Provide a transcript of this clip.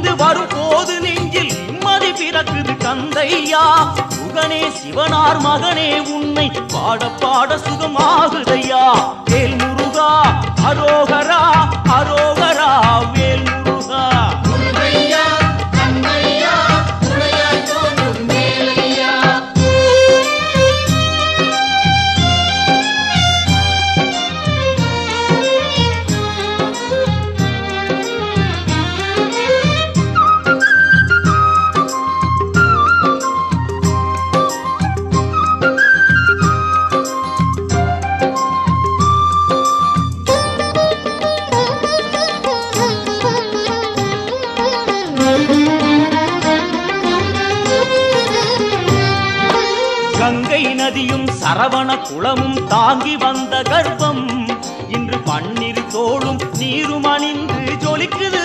பணிந்து வரும் போது நெஞ்சில் நிம்மதி பிறக்குது கந்தையா. சுகனே சிவனார் மகனே உன்னை பாட பாட சுகமாகுதையா. வேல் முருகா அரோகரா அரோகரா வேல் முருகா. கங்கை நதியும் சரவண குளமும் தாங்கி வந்த கர்ப்பம் இன்று பன்னீர் தோளும் நீரும் அணிந்து ஜொலிக்குது